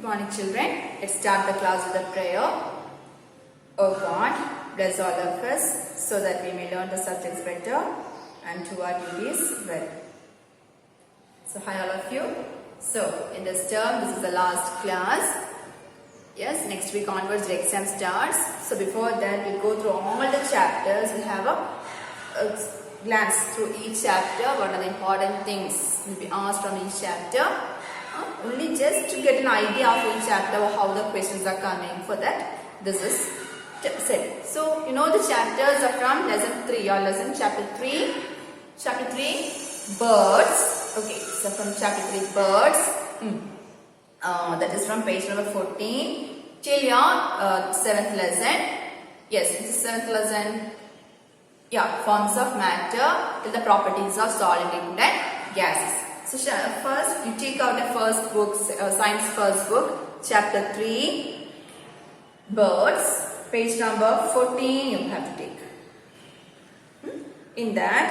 Good morning, children. Let's start the class with a prayer. Oh God, bless all of us so that we may learn the subjects better and do our duties well. So, hi all of you. So, in this term, this is the last class. Yes, next week onwards the exam starts. So, before that, we'll go through all the chapters. We'll have a glance through each chapter. What are the important things will be asked from each chapter. Only just to get an idea of each chapter or how the questions are coming. For that, this is said. So, you know the chapters are from lesson 3 or lesson chapter 3. Chapter 3, birds. Okay, so from chapter 3, birds. That is from page number 14 till your 7th lesson. Yes, this is 7th lesson. Yeah, forms of matter till the properties of solid, liquid and gases. So first you take out the first book, science first book, chapter 3, birds, page number 14 you have to take. In that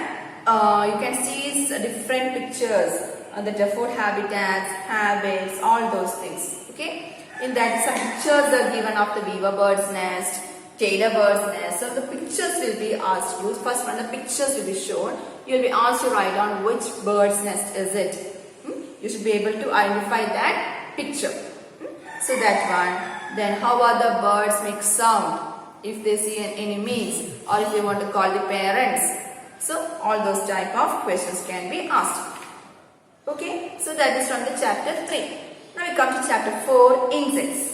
you can see different pictures, the food habitats, habits, all those things. Okay. In that some pictures are given of the beaver bird's nest, tailor bird's nest. So the pictures will be asked you. First when the pictures will be shown, you will be asked to write down which bird's nest is it. You should be able to identify that picture. So that one. Then how are the birds make sound if they see enemies or if they want to call the parents. So all those type of questions can be asked. Okay. So that is from the chapter 3. Now we come to chapter 4, insects.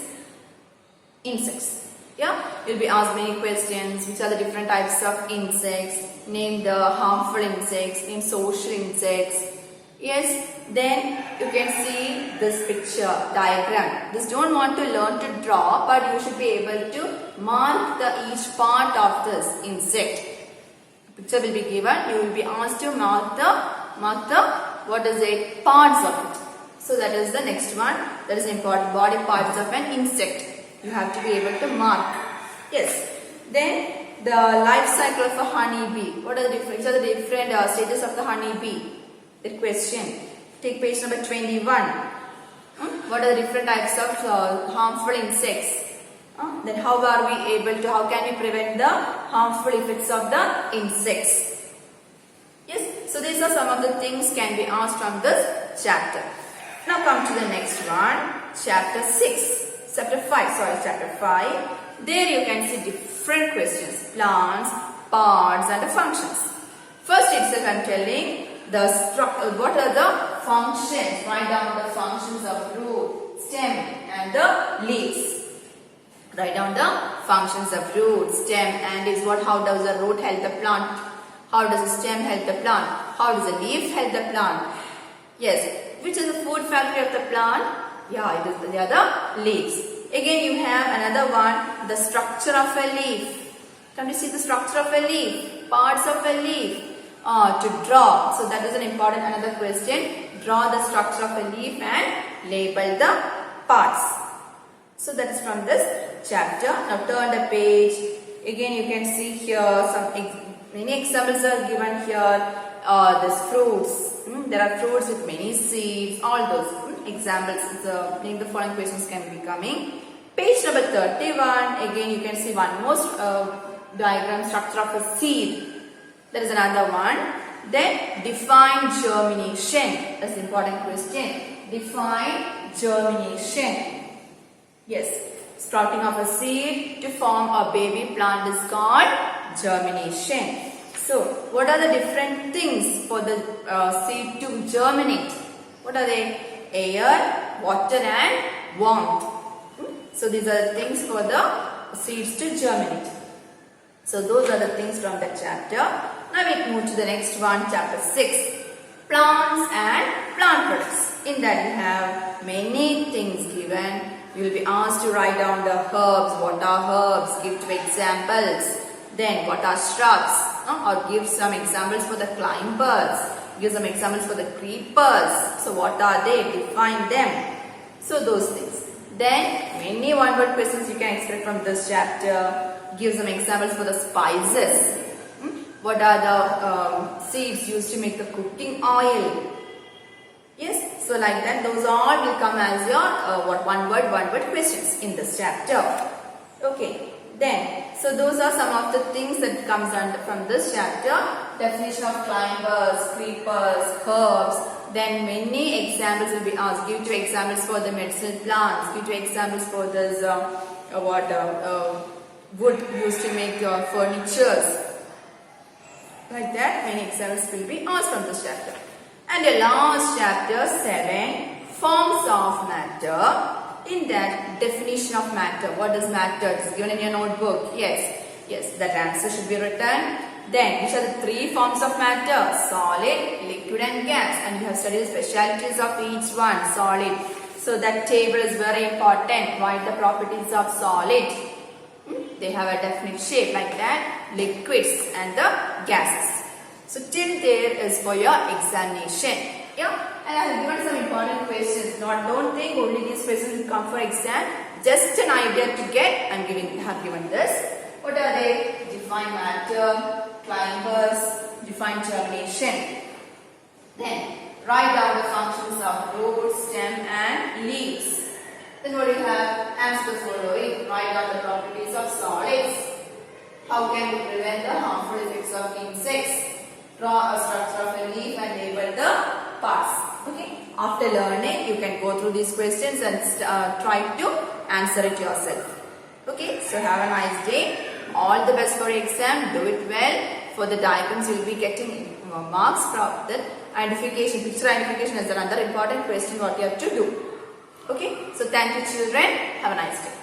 Insects. Yeah, you'll be asked many questions. Which are the different types of insects? Name the harmful insects. Name social insects. Yes, then you can see this picture diagram. This don't want to learn to draw, but you should be able to mark each part of this insect. Picture will be given. You will be asked to mark the what is it? Parts of it. So that is the next one. That is important. Body parts of an insect. You have to be able to mark. Yes. Then the life cycle of a honeybee. What are the different stages of the honeybee? That question. Take page number 21. What are the different types of harmful insects? Then how can we prevent the harmful effects of the insects? Yes. So these are some of the things can be asked from this chapter. Now come to the next one. Chapter 6. Chapter 5. There you can see different questions. Plants, parts and the functions. First itself I am telling what are the functions. Write down the functions of root, stem and the leaves. Write down the functions of root, stem and is what. How does the root help the plant? How does the stem help the plant? How does the leaf help the plant? Yes. Which is the food factory of the plant? Yeah, it is the other leaves. Again you have another one, the structure of a leaf. Can you see the structure of a leaf? Parts of a leaf. To draw. So that is an important another question. Draw the structure of a leaf and label the parts. So that is from this chapter. Now turn the page. Again you can see here many examples are given here. This fruits. There are fruits with many seeds. All those examples. The following questions can be coming. Page number 31. Again you can see one more diagram, structure of a seed. There is another one. Then define germination. That's an important question. Define germination. Yes. Sprouting of a seed to form a baby plant is called germination. So, what are the different things for the seed to germinate? What are they? Air, water and warmth. So, these are the things for the seeds to germinate. So, those are the things from that chapter. Now, we move to the next one, chapter 6. Plants and plant products. In that, you have many things given. You will be asked to write down the herbs. What are herbs? Give 2 examples. Then, what are shrubs? Or give some examples for the climbers. Give some examples for the creepers. So, what are they? Define them. So, those things. Then, many one-word questions you can expect from this chapter. Give some examples for the spices. What are the seeds used to make the cooking oil? Yes, so like that, those all will come as your one word questions in this chapter. Okay, then, so those are some of the things that comes under from this chapter. Definition of climbers, creepers, herbs. Then many examples will be asked. Give 2 examples for the medicinal plants. Give 2 examples for this wood used to make your furnitures. Like that, many examples will be asked from this chapter. And the last chapter 7, forms of matter. In that, definition of matter. What is matter? It is given in your notebook. Yes, that answer should be written. Then, which are the 3 forms of matter? Solid, liquid and gas. And you have studied the specialities of each one. Solid. So that table is very important. Write the properties of solid. They have a definite shape like that. Liquids and the gases. So till there is for your examination. Yeah. And I have given some important questions. Don't think only these questions will come for exam. Just an idea to get. I have given this. What are they? Define matter, climbers, define termination. Then write down the functions of root, stem and leaves. Then what do you have? Answer the following. Write down the properties of solids. How can we prevent the harmful effects of insects? Draw a structure of a leaf and label the parts. Okay. After learning, you can go through these questions and try to answer it yourself. Okay. So have a nice day. All the best for your exam. Do it well. For the diagrams, you will be getting marks from the identification. Picture identification is another important question what you have to do. Okay. So thank you children. Have a nice day.